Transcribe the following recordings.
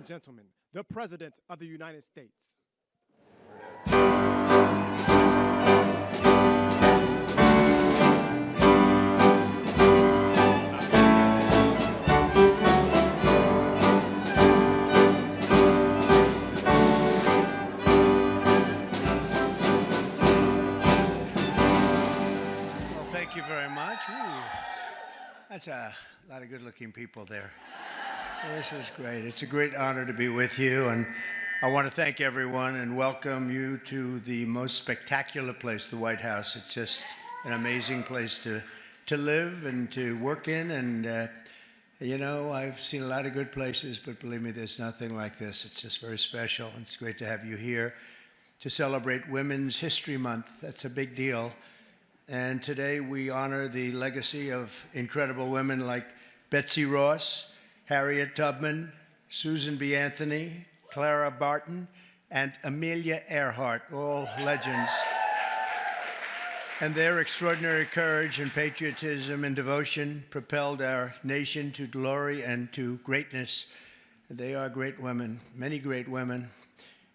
and gentlemen, the President of the United States. Thank you very much. Ooh, that's a lot of good-looking people there. This is great. It's a great honor to be with you, and I want to thank everyone and welcome you to the most spectacular place, the White House. It's just an amazing place to live and to work in, and you know, I've seen a lot of good places, but believe me, there's nothing like this. It's just very special, and it's great to have you here to celebrate Women's History Month. That's a big deal. And today we honor the legacy of incredible women like Betsy Ross, Harriet Tubman, Susan B. Anthony, Clara Barton, and Amelia Earhart, all legends. And their extraordinary courage and patriotism and devotion propelled our nation to glory and to greatness. They are great women, many great women.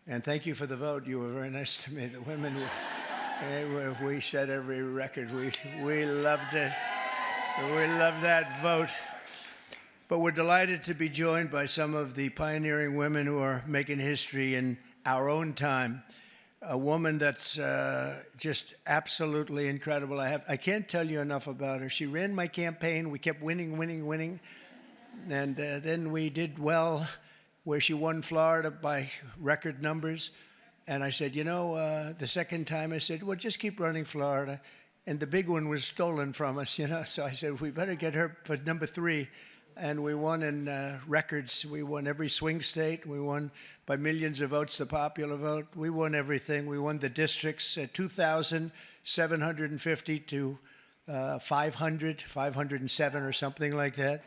And thank you for the vote. You were very nice to me. The women we set every record. We loved it. We loved that vote. But we're delighted to be joined by some of the pioneering women who are making history in our own time. A woman that's just absolutely incredible. I can't tell you enough about her. She ran my campaign. We kept winning. And then we did well where she won Florida by record numbers. And I said, you know, the second time I said, well, just keep running Florida. And the big one was stolen from us, you know. So I said, we better get her for number 3. And we won in records. We won every swing state. We won by millions of votes, the popular vote. We won everything. We won the districts, 2,750 to 507 or something like that.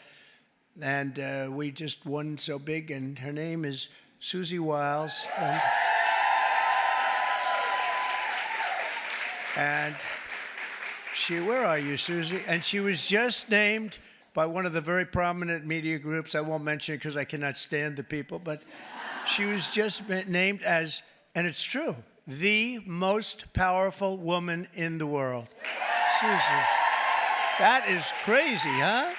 And we just won so big. And her name is Susie Wiles. And she, where are you, Susie? And she was just named by one of the very prominent media groups. I won't mention it because I cannot stand the people, but she was just named as, and it's true, the most powerful woman in the world. Susie, that is crazy, huh?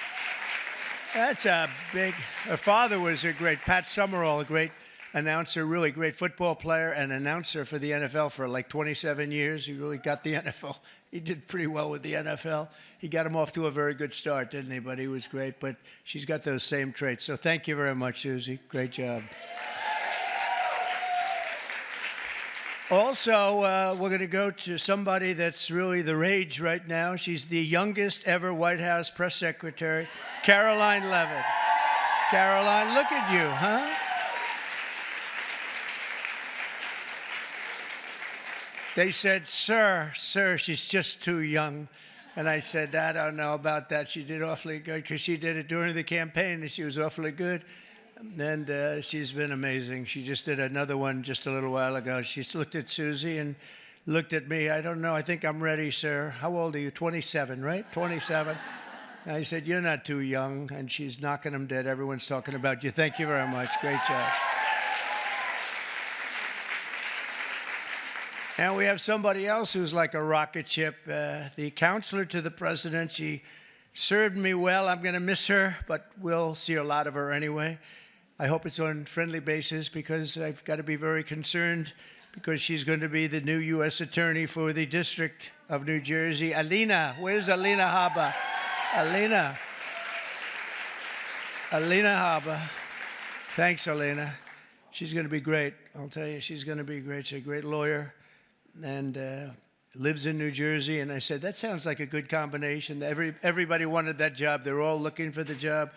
That's a big, her father was a great, Pat Summerall, a great announcer, really great football player and announcer for the NFL for like 27 years. He really got the NFL. He did pretty well with the NFL. He got him off to a very good start, didn't he? But he was great. But she's got those same traits. So thank you very much, Susie. Great job. Also, we're going to go to somebody that's really the rage right now. She's the youngest ever White House press secretary, Caroline Levitt. Caroline, look at you, huh? They said, sir, she's just too young. And I said, I don't know about that. She did awfully good because she did it during the campaign and she was awfully good. And she's been amazing. She just did another one just a little while ago. She looked at Susie and looked at me. I don't know. I think I'm ready, sir. How old are you? 27, right? 27. And I said, you're not too young. And she's knocking them dead. Everyone's talking about you. Thank you very much. Great job. And we have somebody else who's like a rocket ship, the counselor to the president. She served me well. I'm going to miss her, but we'll see a lot of her anyway. I hope it's on a friendly basis because I've got to be very concerned because she's going to be the new U.S. Attorney for the District of New Jersey. Alina, where's Alina Habba? Alina Habba. Thanks, Alina. She's going to be great. I'll tell you, she's going to be great. She's a great lawyer. And lives in New Jersey. And I said, that sounds like a good combination. Everybody wanted that job. They were all looking for the job.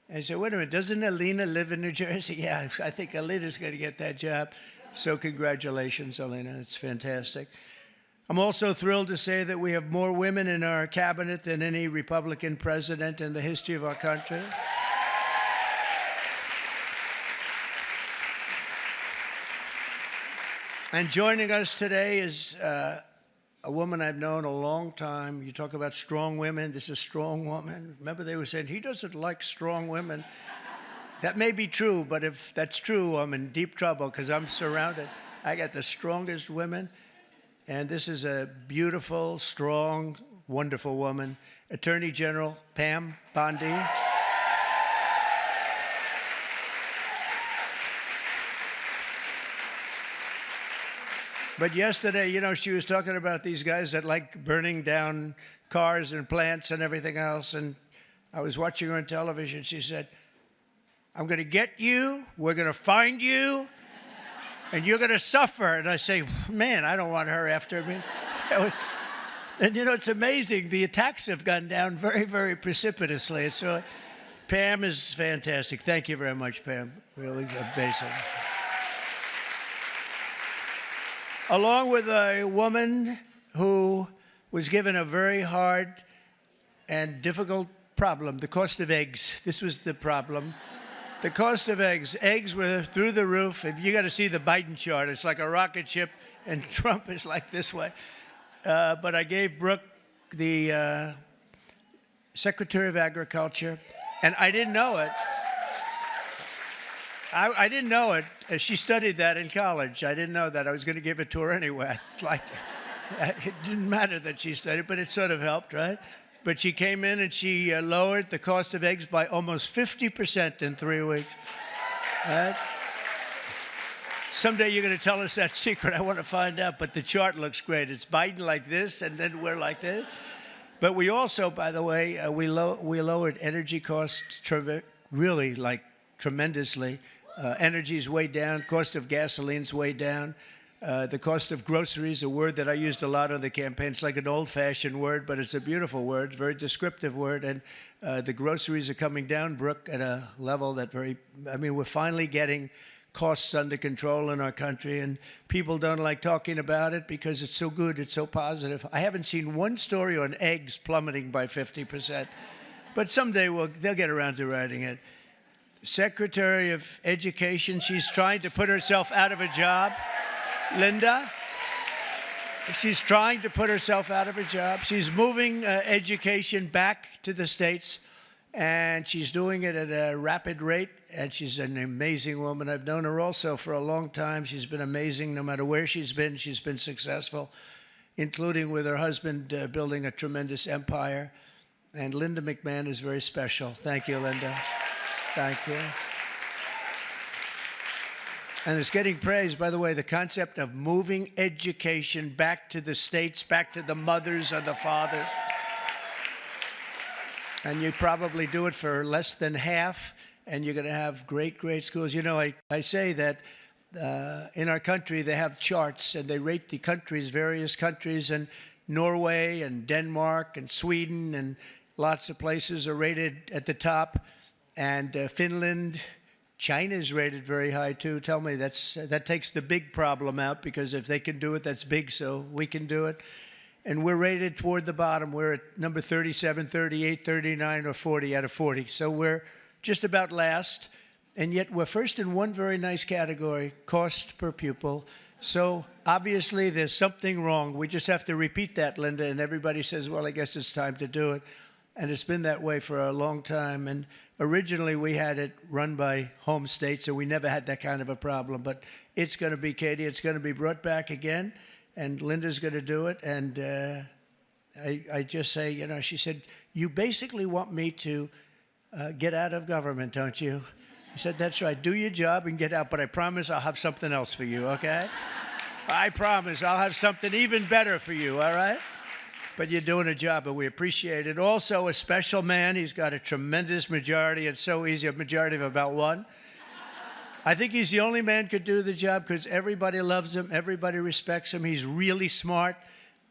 And I said, wait a minute, doesn't Alina live in New Jersey? Yeah, I think Alina's going to get that job. So congratulations, Alina. It's fantastic. I'm also thrilled to say that we have more women in our cabinet than any Republican president in the history of our country. And joining us today is a woman I've known a long time. You talk about strong women. This is a strong woman. Remember they were saying, he doesn't like strong women. That may be true, but if that's true, I'm in deep trouble because I'm surrounded. I got the strongest women, and this is a beautiful, strong, wonderful woman, Attorney General Pam Bondi. But yesterday, you know, she was talking about these guys that like burning down cars and plants and everything else, and I was watching her on television. She said, I'm going to get you, we're going to find you, and you're going to suffer. And I say, man, I don't want her after me. And, you know, it's amazing. The attacks have gone down very, very precipitously. It's really, Pam is fantastic. Thank you very much, Pam. Really amazing. Along with a woman who was given a very hard and difficult problem, the cost of eggs. This was the problem. The cost of eggs. Eggs were through the roof. If you got to see the Biden chart, it's like a rocket ship, and Trump is like this way. But I gave Brooke the Secretary of Agriculture, and I didn't know it. I didn't know it. She studied that in college. I didn't know that. I was going to give it to her anyway. It didn't matter that she studied, but it sort of helped, right? But she came in and she lowered the cost of eggs by almost 50% in 3 weeks. Right? Someday you're going to tell us that secret. I want to find out. But the chart looks great. It's Biden like this, and then we're like this. But we also, by the way, we lowered energy costs really like tremendously. Energy's way down. Cost of gasoline's way down. The cost of groceries, a word that I used a lot on the campaign. It's like an old-fashioned word, but it's a beautiful word, very descriptive word. And the groceries are coming down, Brooke, at a level that we're finally getting costs under control in our country, and people don't like talking about it because it's so good, it's so positive. I haven't seen one story on eggs plummeting by 50%, but someday they'll get around to writing it. Secretary of Education, she's trying to put herself out of a job. Linda, she's trying to put herself out of a job. She's moving education back to the States, and she's doing it at a rapid rate, and she's an amazing woman. I've known her also for a long time. She's been amazing. No matter where she's been successful, including with her husband building a tremendous empire. And Linda McMahon is very special. Thank you, Linda. Thank you. And it's getting praised, by the way, the concept of moving education back to the States, back to the mothers and the fathers. And you probably do it for less than half, and you're going to have great, great schools. You know, I say that in our country they have charts, and they rate the countries, various countries, and Norway and Denmark and Sweden and lots of places are rated at the top. And Finland, China's rated very high too. Tell me, that takes the big problem out, because if they can do it, that's big, so we can do it. And we're rated toward the bottom. We're at number 37, 38, 39, or 40 out of 40. So we're just about last. And yet we're first in one very nice category, cost per pupil. So obviously there's something wrong. We just have to repeat that, Linda, and everybody says, well, I guess it's time to do it. And it's been that way for a long time. And originally we had it run by home states, so we never had that kind of a problem. But it's going to be, Katie, it's going to be brought back again, and Linda's going to do it. And I just say, you know, she said, you basically want me to get out of government, don't you? I said, that's right. Do your job and get out, but I promise I'll have something else for you, okay? I promise I'll have something even better for you, all right? But you're doing a job, and we appreciate it. Also, a special man. He's got a tremendous majority. It's so easy, a majority of about one. I think he's the only man could do the job because everybody loves him. Everybody respects him. He's really smart.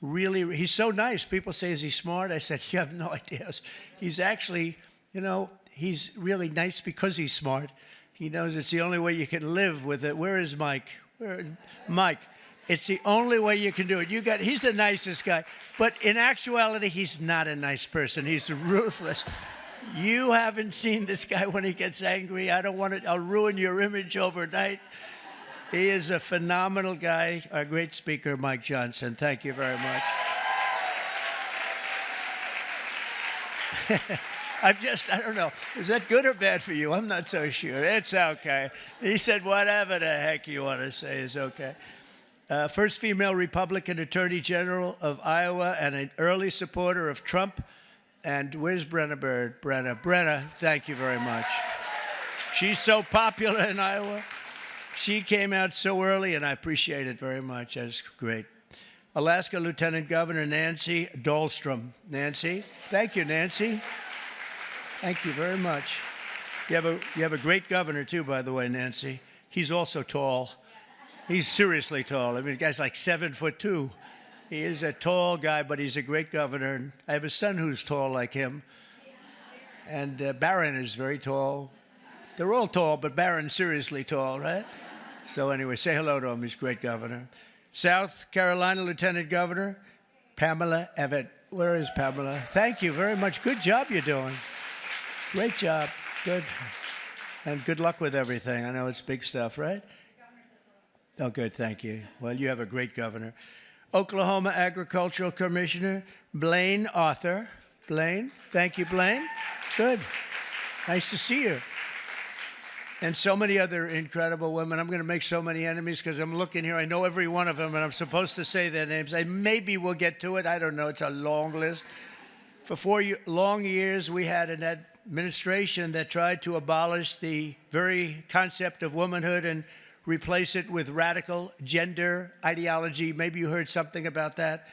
Really, he's so nice. People say, is he smart? I said, you have no idea. He's actually, you know, he's really nice because he's smart. He knows it's the only way you can live with it. Where is Mike? Mike. It's the only way you can do it. He's the nicest guy. But in actuality, he's not a nice person. He's ruthless. You haven't seen this guy when he gets angry. I'll ruin your image overnight. He is a phenomenal guy. Our great speaker, Mike Johnson. Thank you very much. I don't know. Is that good or bad for you? I'm not so sure. It's okay. He said, whatever the heck you want to say is okay. First female Republican Attorney General of Iowa and an early supporter of Trump. And where's Brenna Bird? Brenna, thank you very much. She's so popular in Iowa. She came out so early, and I appreciate it very much. That's great. Alaska Lieutenant Governor Nancy Dahlstrom. Nancy, thank you, Nancy. Thank you very much. You have a great governor, too, by the way, Nancy. He's also tall. He's seriously tall. I mean, the guy's like 7'2". He is a tall guy, but he's a great governor. I have a son who's tall like him. And Barron is very tall. They're all tall, but Barron's seriously tall, right? So anyway, say hello to him. He's a great governor. South Carolina Lieutenant Governor Pamela Evett. Where is Pamela? Thank you very much. Good job you're doing. Great job. Good. And good luck with everything. I know it's big stuff, right? Oh, good. Thank you. Well, you have a great governor. Oklahoma Agricultural Commissioner Blaine Arthur. Blaine. Thank you, Blaine. Good. Nice to see you. And so many other incredible women. I'm going to make so many enemies because I'm looking here. I know every one of them, and I'm supposed to say their names. Maybe we'll get to it. I don't know. It's a long list. For 4 long years, we had an administration that tried to abolish the very concept of womanhood and replace it with radical gender ideology. Maybe you heard something about that.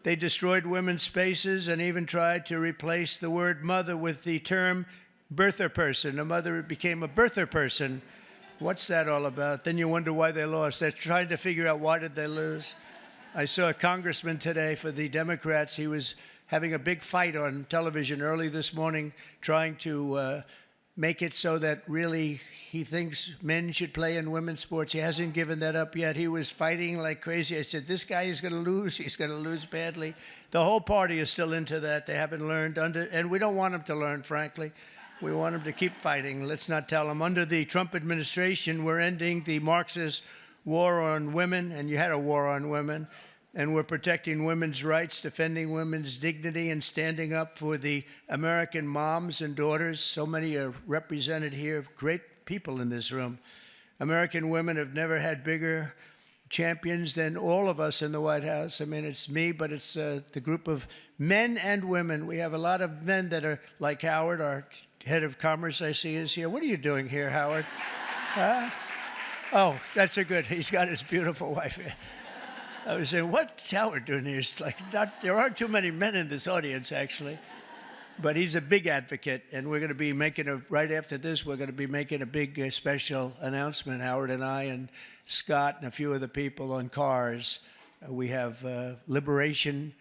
They destroyed women's spaces and even tried to replace the word mother with the term birther person. A mother became a birther person. What's that all about? Then you wonder why they lost. They're trying to figure out why did they lose. I saw a congressman today for the Democrats. He was having a big fight on television early this morning, trying to make it so that really he thinks men should play in women's sports. He hasn't given that up yet. He was fighting like crazy. I said, this guy is going to lose. He's going to lose badly. The whole party is still into that. They haven't learned and we don't want them to learn, frankly. We want them to keep fighting. Let's not tell them. Under the Trump administration, we're ending the Marxist war on women, and you had a war on women, and we're protecting women's rights, defending women's dignity, and standing up for the American moms and daughters. So many are represented here, great people in this room. American women have never had bigger champions than all of us in the White House. I mean, it's me, but it's the group of men and women. We have a lot of men that are like Howard, our head of commerce, I see is here. What are you doing here, Howard? Oh, that's a good. He's got his beautiful wife here. I was saying, what's Howard doing here? It's like there aren't too many men in this audience, actually. But he's a big advocate, and we're going to be making right after this, we're going to be making a big special announcement, Howard and I and Scott and a few other people on cars. We have Liberation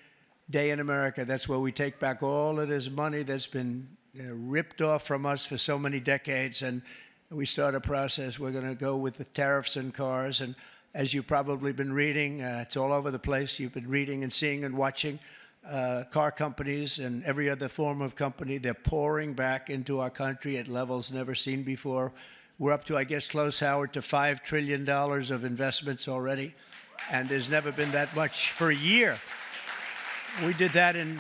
Day in America. That's where we take back all of this money that's been ripped off from us for so many decades, and we start a process. We're going to go with the tariffs and cars, and as you've probably been reading, it's all over the place. You've been reading and seeing and watching car companies and every other form of company. They're pouring back into our country at levels never seen before. We're up to, I guess, close, Howard, to $5 trillion of investments already, and there's never been that much for a year. We did that in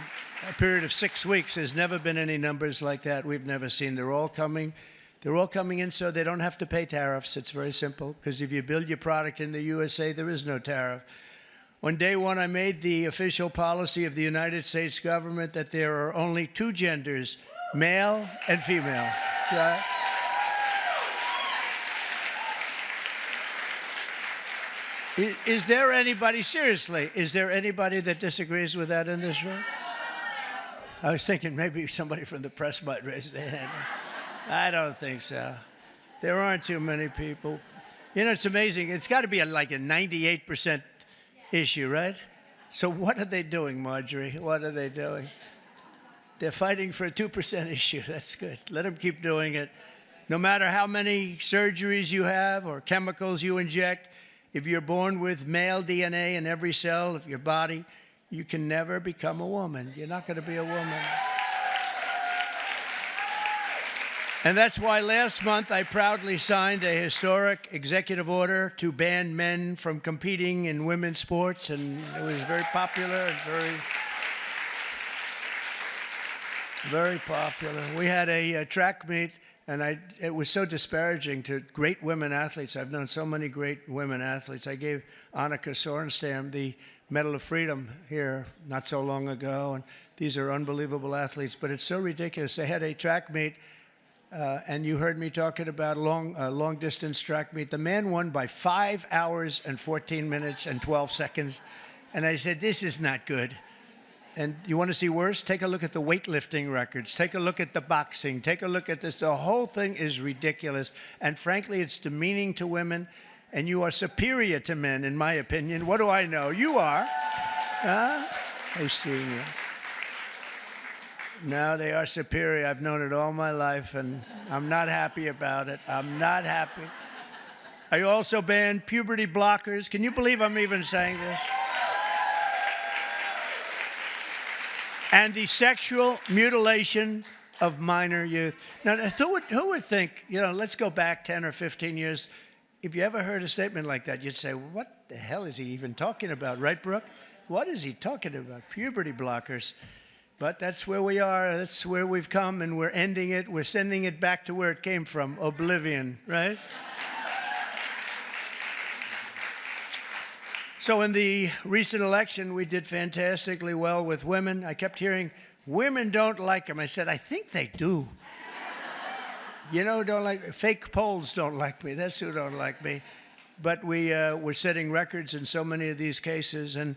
a period of 6 weeks. There's never been any numbers like that. We've never seen. They're all coming. They're all coming in so they don't have to pay tariffs. It's very simple, because if you build your product in the USA, there is no tariff. On day one, I made the official policy of the United States government that there are only two genders, male and female. So, is there anybody, seriously, is there anybody that disagrees with that in this room? I was thinking maybe somebody from the press might raise their hand. I don't think so. There aren't too many people. You know, it's amazing. It's got to be like a 98% issue, right? So what are they doing, Marjorie? What are they doing? They're fighting for a 2% issue. That's good. Let them keep doing it. No matter how many surgeries you have or chemicals you inject, if you're born with male DNA in every cell of your body, you can never become a woman. You're not going to be a woman. And that's why last month I proudly signed a historic executive order to ban men from competing in women's sports, and it was very popular and very... Very popular. We had a track meet, and it was so disparaging to great women athletes. I've known so many great women athletes. I gave Annika Sorenstam the Medal of Freedom here not so long ago, and these are unbelievable athletes, but it's so ridiculous. They had a track meet, and you heard me talking about long-distance track meet. The man won by 5 hours and 14 minutes and 12 seconds, and I said, this is not good. And you want to see worse? Take a look at the weightlifting records. Take a look at the boxing. Take a look at this. The whole thing is ridiculous. And frankly, it's demeaning to women. And you are superior to men, in my opinion. What do I know? You are. Huh? I see you. No, they are superior. I've known it all my life, and I'm not happy about it. I'm not happy. I also banned puberty blockers. Can you believe I'm even saying this? And the sexual mutilation of minor youth. Now, who would think, let's go back 10 or 15 years. If you ever heard a statement like that, you'd say, what the hell is he even talking about, right, Brooke? What is he talking about? Puberty blockers. But that's where we are. That's where we've come, and we're ending it. We're sending it back to where it came from, oblivion, right? So in the recent election, we did fantastically well with women. I kept hearing, women don't like them. I said, I think they do. Don't like, fake polls don't like me. That's who don't like me. But we're setting records in so many of these cases. And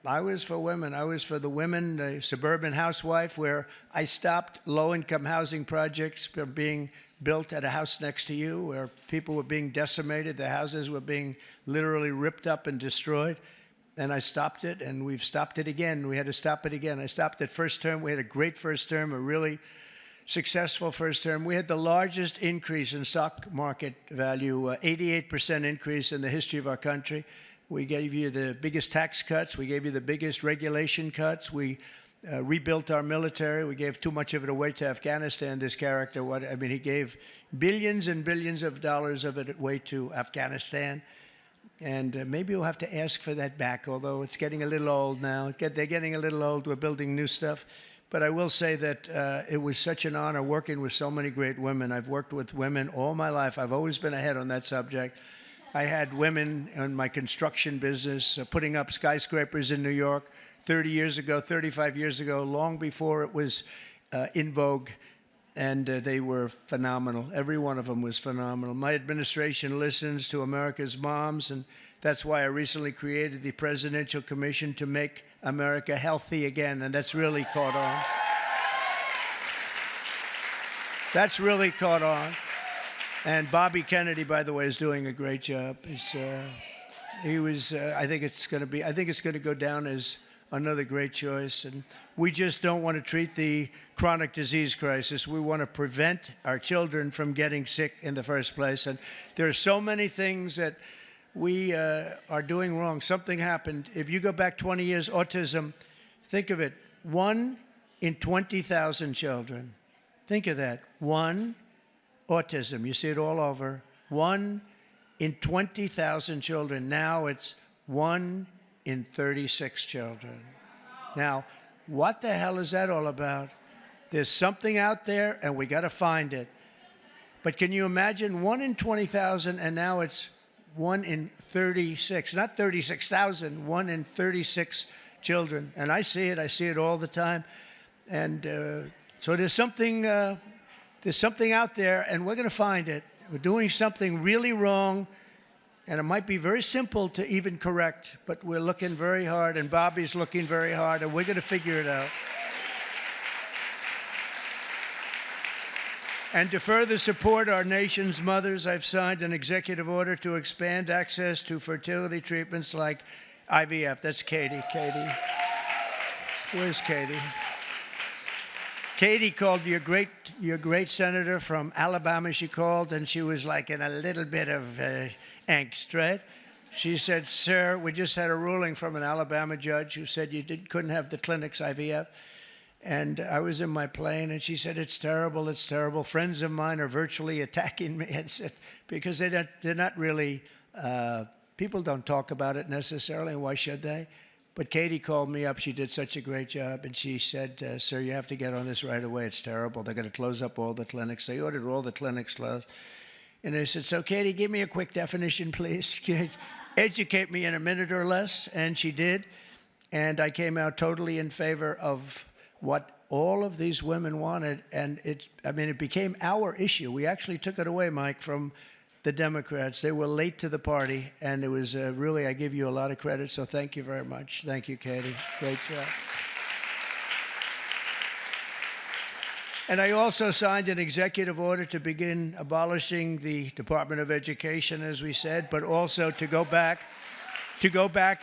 I was for women. I was for the women, the suburban housewife, where I stopped low-income housing projects from being built at a house next to you, where people were being decimated. The houses were being literally ripped up and destroyed. And I stopped it, and we've stopped it again. We had to stop it again. I stopped it first term. We had a great first term, a really successful first term. We had the largest increase in stock market value, 88% increase in the history of our country. We gave you the biggest tax cuts. We gave you the biggest regulation cuts. We rebuilt our military. We gave too much of it away to Afghanistan, this character. He gave billions and billions of dollars of it away to Afghanistan. And maybe we'll have to ask for that back, although it's getting a little old now. They're getting a little old. We're building new stuff. But I will say that it was such an honor working with so many great women. I've worked with women all my life. I've always been ahead on that subject. I had women in my construction business putting up skyscrapers in New York 30 years ago, 35 years ago, long before it was in vogue, and they were phenomenal. Every one of them was phenomenal. My administration listens to America's moms, and that's why I recently created the Presidential Commission to make America healthy again, and that's really caught on. That's really caught on. And Bobby Kennedy, by the way, is doing a great job. He was. I think it's going to go down as another great choice. And we just don't want to treat the chronic disease crisis. We want to prevent our children from getting sick in the first place. And there are so many things that we are doing wrong. Something happened. If you go back 20 years, autism, think of it, 1 in 20,000 children. Think of that. 1 autism. You see it all over. 1 in 20,000 children. Now it's 1 in 36 children. Now, what the hell is that all about? There's something out there, and we got to find it. But can you imagine 1 in 20,000, and now it's 1 in 36, not 36,000, 1 in 36 children. And I see it all the time. And so there's something out there, and we're going to find it. We're doing something really wrong, and it might be very simple to even correct, but we're looking very hard, and Bobby's looking very hard, and we're going to figure it out. And to further support our nation's mothers, I've signed an executive order to expand access to fertility treatments like IVF. That's Katie. Katie. Where's Katie? Katie called your great senator from Alabama. She called, and she was like in a little bit of angst, right? She said, sir, we just had a ruling from an Alabama judge who said you couldn't have the clinics IVF. And I was in my plane, and she said, it's terrible, it's terrible. Friends of mine are virtually attacking me, and said, because they're not really, people don't talk about it necessarily. Why should they? But Katie called me up. She did such a great job. And she said, sir, you have to get on this right away. It's terrible. They're going to close up all the clinics. They ordered all the clinics closed. And I said, so Katie, give me a quick definition, please. Educate me in a minute or less. And she did. And I came out totally in favor of what all of these women wanted. And it became our issue. We actually took it away, Mike, from the Democrats. They were late to the party. And it was really, I give you a lot of credit. So thank you very much. Thank you, Katie. Great job. And I also signed an executive order to begin abolishing the Department of Education, as we said, but also to go back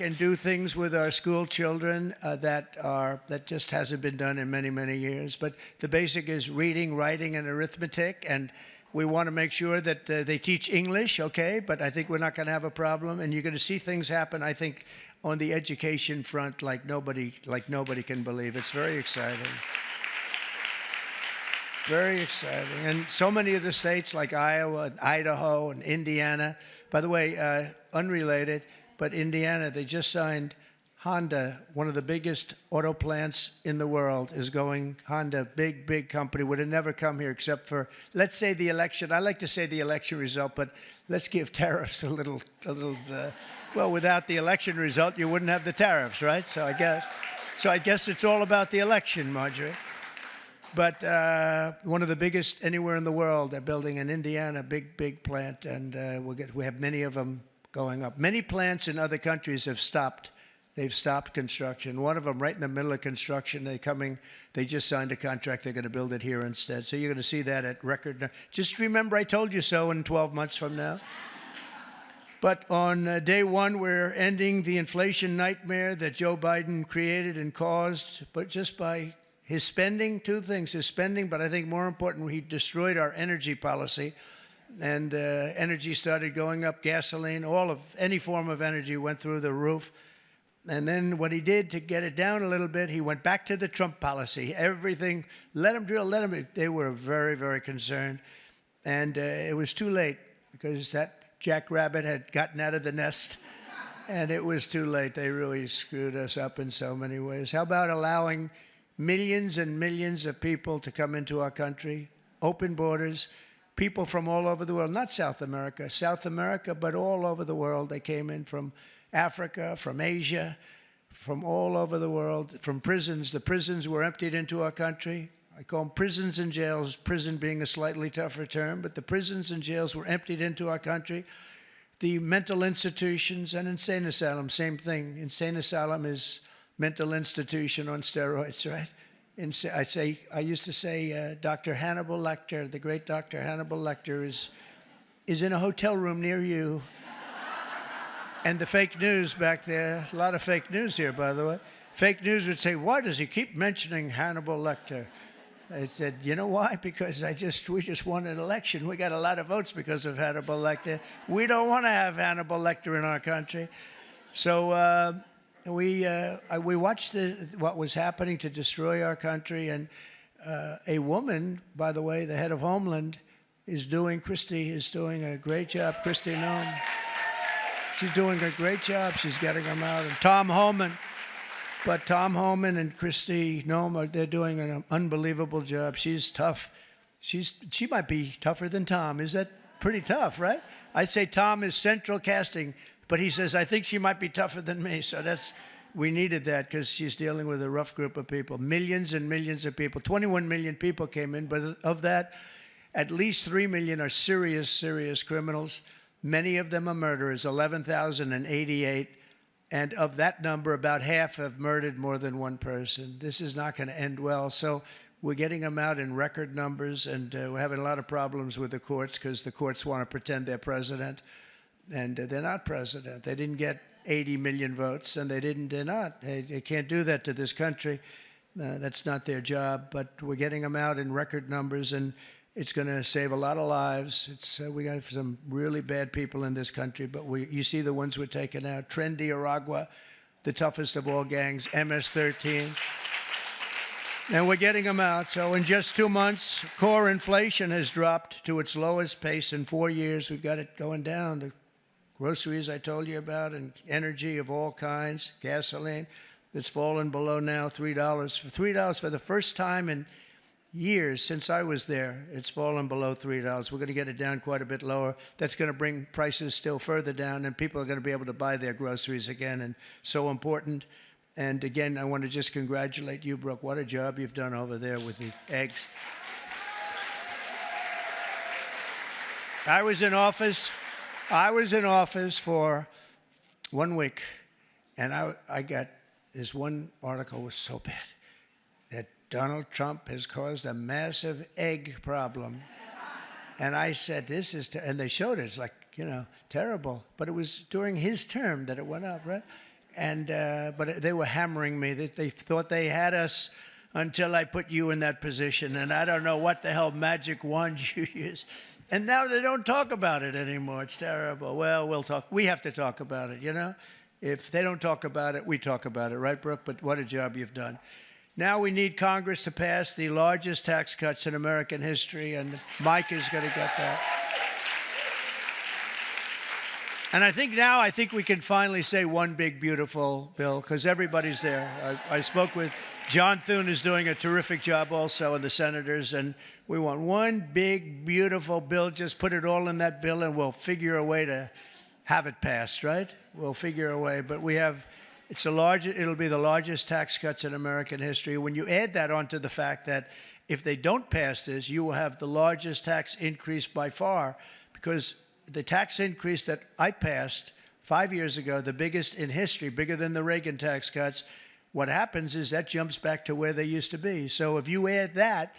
and do things with our school children that just hasn't been done in many, many years. But the basic is reading, writing, and arithmetic, and we want to make sure that they teach English, okay? But I think we're not going to have a problem, and you're going to see things happen, I think, on the education front like nobody can believe. It's very exciting. Very exciting. And so many of the states like Iowa and Idaho and Indiana, by the way, unrelated, but Indiana, they just signed Honda, one of the biggest auto plants in the world, is going, Honda, big company, would have never come here except for, let's say the election. I like to say the election result, but let's give tariffs a little well, without the election result, you wouldn't have the tariffs, right? So I guess it's all about the election, Marjorie. But one of the biggest anywhere in the world, they're building in Indiana, big plant, and we have many of them going up. Many plants in other countries have stopped. They've stopped construction. One of them, right in the middle of construction, they just signed a contract. They're going to build it here instead. So you're going to see that at record. Just remember, I told you so in 12 months from now. But on day one, we're ending the inflation nightmare that Joe Biden created and caused, but just by his spending, two things, his spending, but I think more important, he destroyed our energy policy, and energy started going up, gasoline, any form of energy went through the roof. And then what he did to get it down a little bit, he went back to the Trump policy. Everything, let him drill, let him. They were very, very concerned. And it was too late because that jackrabbit had gotten out of the nest. And it was too late. They really screwed us up in so many ways. How about allowing millions and millions of people to come into our country, open borders, people from all over the world, not South America, but all over the world. They came in from Africa, from Asia, from all over the world, from prisons. The prisons were emptied into our country. I call them prisons and jails, prison being a slightly tougher term, but the prisons and jails were emptied into our country. The mental institutions and insane asylum, same thing. Insane asylum is mental institution on steroids, right? I used to say Dr. Hannibal Lecter, the great Dr. Hannibal Lecter is in a hotel room near you. And the fake news back there, a lot of fake news here, by the way. Fake news would say, why does he keep mentioning Hannibal Lecter? I said, you know why? Because we just won an election. We got a lot of votes because of Hannibal Lecter. We don't want to have Hannibal Lecter in our country. So we watched what was happening to destroy our country, and a woman, by the way, the head of Homeland, Christie is doing a great job. Kristi Noem, she's doing a great job. She's getting them out. And Tom Homan and Kristi Noem, they're doing an unbelievable job. She's tough. She might be tougher than Tom. Is that pretty tough, right? I'd say Tom is central casting. But he says, I think she might be tougher than me. So we needed that because she's dealing with a rough group of people. Millions and millions of people. 21 million people came in, but of that, at least 3 million are serious criminals. Many of them are murderers, 11,088. And of that number, about half have murdered more than one person. This is not going to end well. So we're getting them out in record numbers, and we're having a lot of problems with the courts because the courts want to pretend they're president. And they're not president. They didn't get 80 million votes, and they're not. They can't do that to this country. That's not their job. But we're getting them out in record numbers, and it's going to save a lot of lives. We got some really bad people in this country, but you see the ones we're taking out. Trendy Aragua, the toughest of all gangs, MS-13. And we're getting them out. So in just 2 months, core inflation has dropped to its lowest pace in 4 years. We've got it going down. The groceries I told you about, and energy of all kinds, gasoline, that's fallen below now $3. For $3 for the first time in years since I was there, it's fallen below $3. We're going to get it down quite a bit lower. That's going to bring prices still further down, and people are going to be able to buy their groceries again, and so important. And again, I want to just congratulate you, Brooke. What a job you've done over there with the eggs. I was in office for 1 week, and I got this one article was so bad that Donald Trump has caused a massive egg problem. And I said, this is, and they showed it, it's like, you know, terrible. But it was during his term that it went up, right? And, but they were hammering me. They thought they had us until I put you in that position. And I don't know what the hell magic wand you use. And now they don't talk about it anymore. It's terrible. Well, we'll talk. We have to talk about it, you know? If they don't talk about it, we talk about it, right, Brooke? But what a job you've done. Now we need Congress to pass the largest tax cuts in American history, and Mike is going to get that. And I think we can finally say one big, beautiful bill, because everybody's there. I spoke with John Thune, is doing a terrific job also, and the senators, and we want one big, beautiful bill. Just put it all in that bill, and we'll figure a way to have it passed, right? We'll figure a way. But we have, it'll be the largest tax cuts in American history. When you add that onto the fact that if they don't pass this, you will have the largest tax increase by far, because the tax increase that I passed 5 years ago, the biggest in history, bigger than the Reagan tax cuts, what happens is that jumps back to where they used to be. So if you add that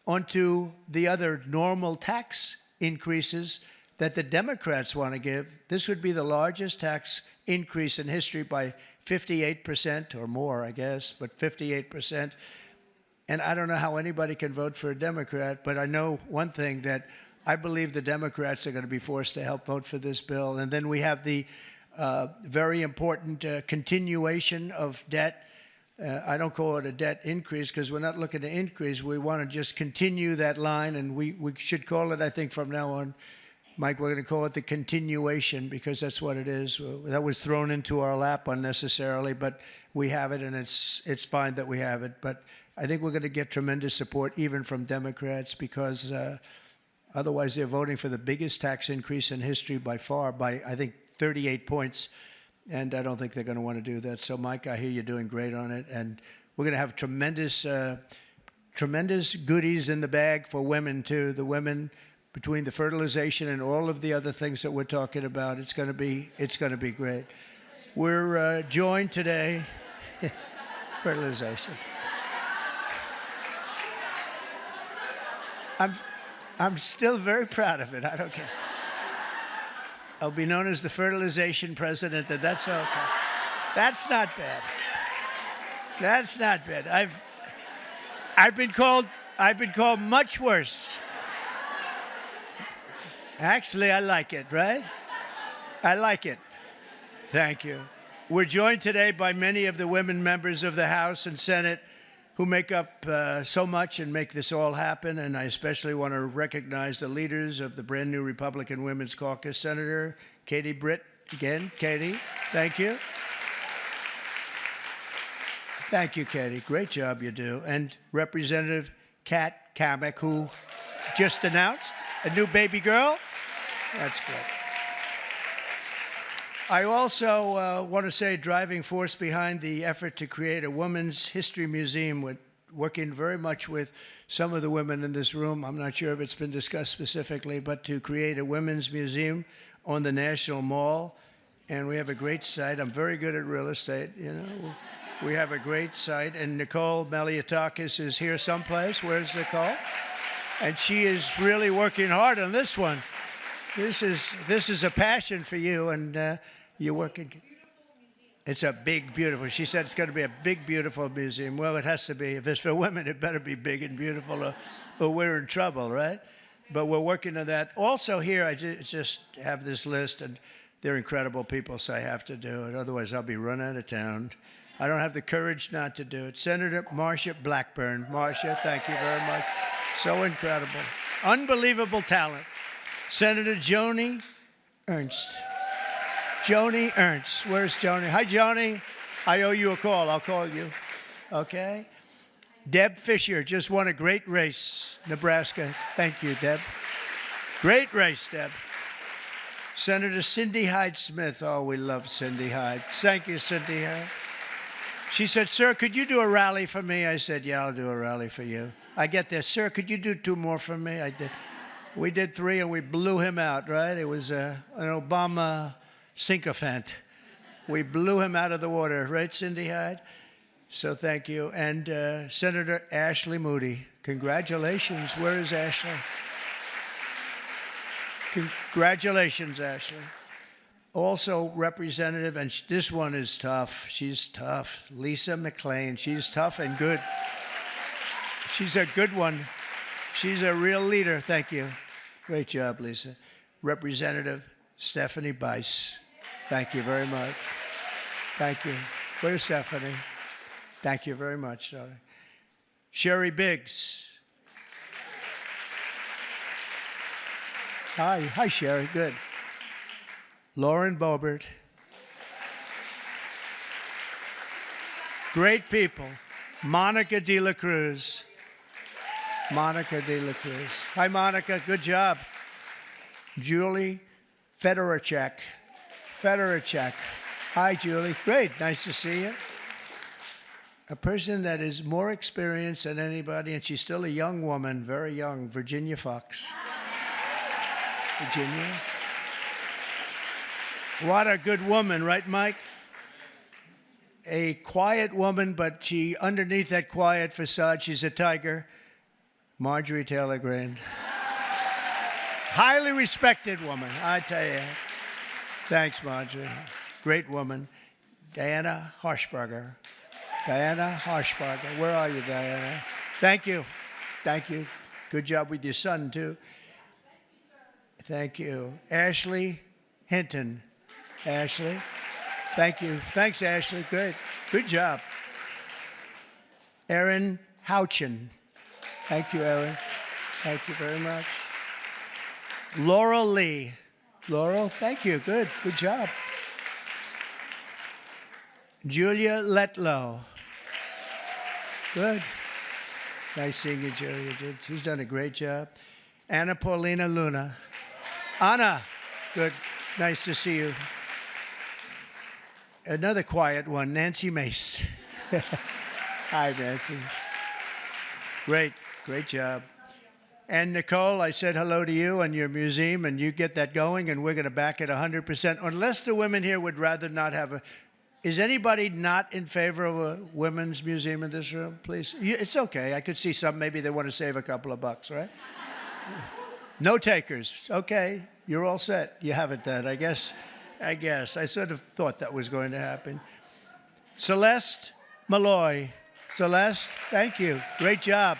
onto the other normal tax increases that the Democrats want to give, this would be the largest tax increase in history by 58% or more, I guess, but 58%. And I don't know how anybody can vote for a Democrat, but I know one thing, that I believe the Democrats are going to be forced to help vote for this bill. And then we have the very important continuation of debt. I don't call it a debt increase, because we're not looking to increase. We want to just continue that line, and we should call it, I think, from now on, Mike, we're going to call it the continuation, because that's what it is. That was thrown into our lap unnecessarily, but we have it, and it's fine that we have it. But I think we're going to get tremendous support even from Democrats, because otherwise they're voting for the biggest tax increase in history by far, by, I think, 38 points. And I don't think they're going to want to do that. So, Mike, I hear you're doing great on it. And we're going to have tremendous goodies in the bag for women, too. The women, between the fertilization and all of the other things that we're talking about, it's going to be great. We're joined today, fertilization. I'm still very proud of it. I don't care. I'll be known as the fertilization president, and that's okay. That's not bad. That's not bad. I've been called much worse. Actually, I like it, right? I like it. Thank you. We're joined today by many of the women members of the House and Senate who make up so much and make this all happen. And I especially want to recognize the leaders of the brand new Republican Women's Caucus, Senator Katie Britt. Again, Katie, thank you. Thank you, Katie. Great job you do. And Representative Kat Kamek, who just announced a new baby girl. That's great. I also want to say driving force behind the effort to create a women's history museum, with working very much with some of the women in this room. I'm not sure if it's been discussed specifically, but to create a women's museum on the National Mall. And we have a great site. I'm very good at real estate, you know. We have a great site. And Nicole Maliotakis is here someplace. Where's Nicole? And she is really working hard on this one. This is a passion for you, and you're working. It's a big, beautiful. She said it's going to be a big, beautiful museum. Well, it has to be. If it's for women, it better be big and beautiful, or we're in trouble, right? But we're working on that. Also here, I just have this list, and they're incredible people, so I have to do it. Otherwise, I'll be run out of town. I don't have the courage not to do it. Senator Marsha Blackburn. Marsha, thank you very much. So incredible. Unbelievable talent. Senator Joni Ernst. Joni Ernst. Where's Joni? Hi, Joni. I owe you a call. I'll call you. Okay. Deb Fisher just won a great race, Nebraska. Thank you, Deb. Great race, Deb. Senator Cindy Hyde-Smith. Oh, we love Cindy Hyde. Thank you, Cindy Hyde. She said, sir, could you do a rally for me? I said, yeah, I'll do a rally for you. I get this. Sir, could you do 2 more for me? I did. We did 3, and we blew him out, right? It was an Obama sycophant. We blew him out of the water, right, Cindy Hyde? So thank you. And Senator Ashley Moody. Congratulations. Where is Ashley? Congratulations, Ashley. Also, Representative, and this one is tough. She's tough. Lisa McLean. She's tough and good. She's a good one. She's a real leader. Thank you. Great job, Lisa. Representative Stephanie Bice. Thank you very much. Thank you. Where's Stephanie? Thank you very much, darling. Sherry Biggs. Hi. Hi, Sherry. Good. Lauren Boebert. Great people. Monica De La Cruz. Monica De La Cruz. Hi, Monica. Good job. Julie Fedorchak. Fedorchak. Hi, Julie. Great. Nice to see you. A person that is more experienced than anybody, and she's still a young woman, very young, Virginia Fox. Virginia. What a good woman, right, Mike? A quiet woman, but she, underneath that quiet facade, she's a tiger. Marjorie Taylor Greene. Highly respected woman, I tell you. Thanks, Marjorie. Great woman. Diana Harshbarger. Diana Harshbarger. Where are you, Diana? Thank you. Thank you. Good job with your son, too. Thank you. Ashley Hinton. Ashley. Thank you. Thanks, Ashley. Good. Good job. Erin Houchin. Thank you, Erin. Thank you very much. Laurel Lee. Laurel, thank you. Good. Good job. Julia Letlow. Good. Nice seeing you, Julia. She's done a great job. Anna Paulina Luna. Anna. Good. Nice to see you. Another quiet one, Nancy Mace. Hi, Nancy. Great. Great job. And Nicole, I said hello to you and your museum, and you get that going, and we're going to back it 100%, unless the women here would rather not have a... Is anybody not in favor of a women's museum in this room, please? It's okay. I could see some. Maybe they want to save a couple of bucks, right? No takers. Okay. You're all set. You have it then, I guess. I sort of thought that was going to happen. Celeste Malloy. Celeste, thank you. Great job.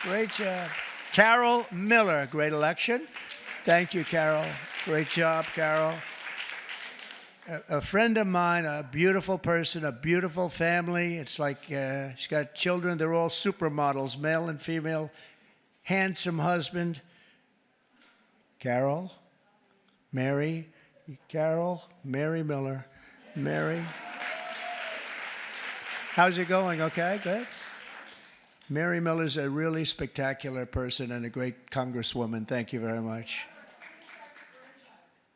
Great job. Carol Miller, great election. Thank you, Carol. Great job, Carol. A friend of mine, a beautiful person, a beautiful family. It's like she's got children. They're all supermodels, male and female. Handsome husband. Carol, Mary, Carol, Mary Miller, Mary. How's it going? Okay, good. Mary Miller's a really spectacular person and a great congresswoman. Thank you very much.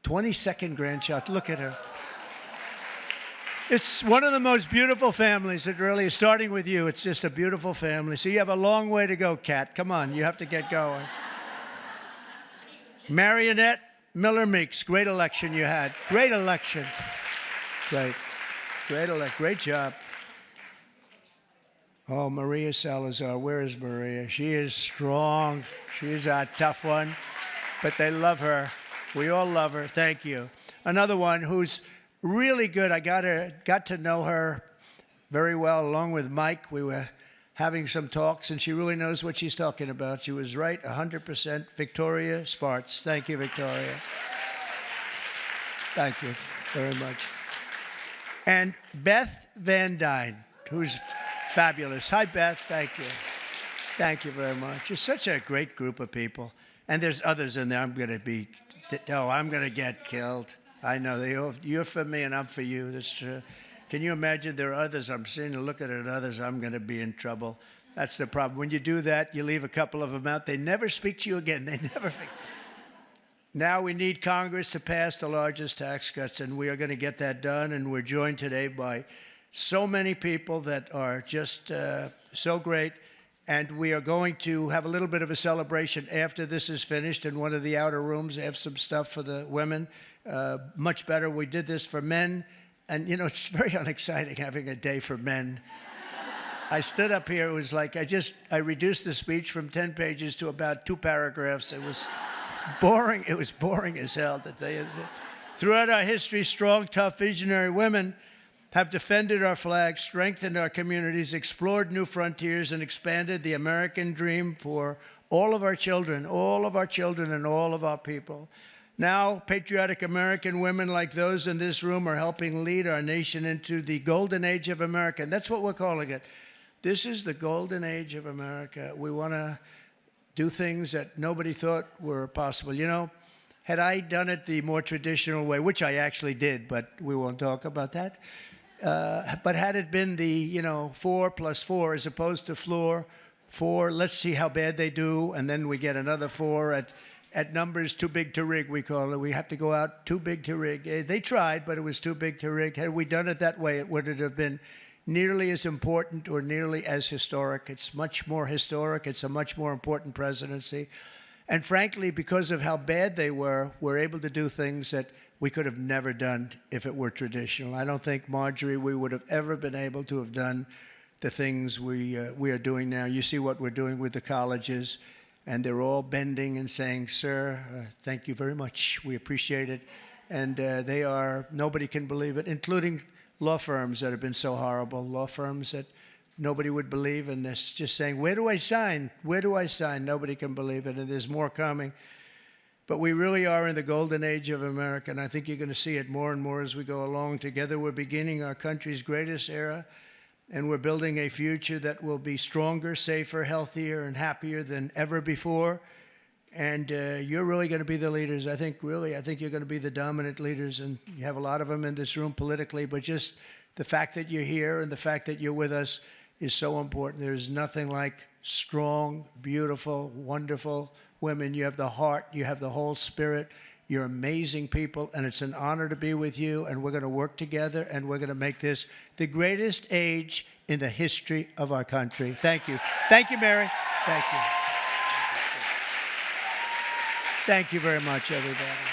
22nd grandchild. Look at her. It's one of the most beautiful families. It really is. Starting with you, it's just a beautiful family. So you have a long way to go, Kat. Come on, you have to get going. Marionette Miller Meeks, great election you had. Great election. Great. Great job. Oh, Maria Salazar. Where is Maria? She is strong. She's a tough one. But they love her. We all love her. Thank you. Another one who's really good. I got to know her very well, along with Mike. We were having some talks, and she really knows what she's talking about. She was right 100%. Victoria Spartz. Thank you, Victoria. Thank you very much. And Beth Van Dyne, who's fabulous. Hi, Beth. Thank you. Thank you very much. It's such a great group of people. And there's others in there. I'm going to get killed. I know. You're for me and I'm for you. That's true. Can you imagine there are others? I'm sitting looking at others. I'm going to be in trouble. That's the problem. When you do that, you leave a couple of them out. They never speak to you again. They never speak. Now we need Congress to pass the largest tax cuts, and we are going to get that done. And we're joined today by so many people that are just so great. And we are going to have a little bit of a celebration after this is finished in one of the outer rooms. They have some stuff for the women. Much better. We did this for men. And, you know, it's very unexciting having a day for men. I stood up here. It was like I reduced the speech from 10 pages to about 2 paragraphs. It was boring. It was boring as hell, to tell you. Throughout our history, strong, tough, visionary women have defended our flag, strengthened our communities, explored new frontiers, and expanded the American dream for all of our children and all of our people. Now, patriotic American women like those in this room are helping lead our nation into the golden age of America. And that's what we're calling it. This is the golden age of America. We want to do things that nobody thought were possible. You know, had I done it the more traditional way, which I actually did, but we won't talk about that. But had it been the, 4 plus 4 as opposed to floor 4, let's see how bad they do, and then we get another 4 at numbers too big to rig, we call it. We have to go out too big to rig. They tried, but it was too big to rig. Had we done it that way, it would have been nearly as important or nearly as historic. It's much more historic. It's a much more important presidency. And frankly, because of how bad they were, we're able to do things that we could have never done if it were traditional. I don't think, Marjorie, we would have ever been able to have done the things we are doing now. You see what we're doing with the colleges, and they're all bending and saying, sir, thank you very much. We appreciate it. And they are, nobody can believe it, including law firms that have been so horrible, law firms that nobody would believe, and they're just saying, where do I sign? Where do I sign? Nobody can believe it, and there's more coming. But we really are in the golden age of America, and I think you're going to see it more and more as we go along. Together, we're beginning our country's greatest era, and we're building a future that will be stronger, safer, healthier, and happier than ever before. And you're really going to be the leaders. I think you're going to be the dominant leaders, and you have a lot of them in this room politically, but just the fact that you're here and the fact that you're with us is so important. There's nothing like strong, beautiful, wonderful women. You have the heart, you have the whole spirit. You're amazing people, and it's an honor to be with you, and we're going to work together, and we're going to make this the greatest age in the history of our country. Thank you. Thank you, Mary. Thank you. Thank you very much, everybody.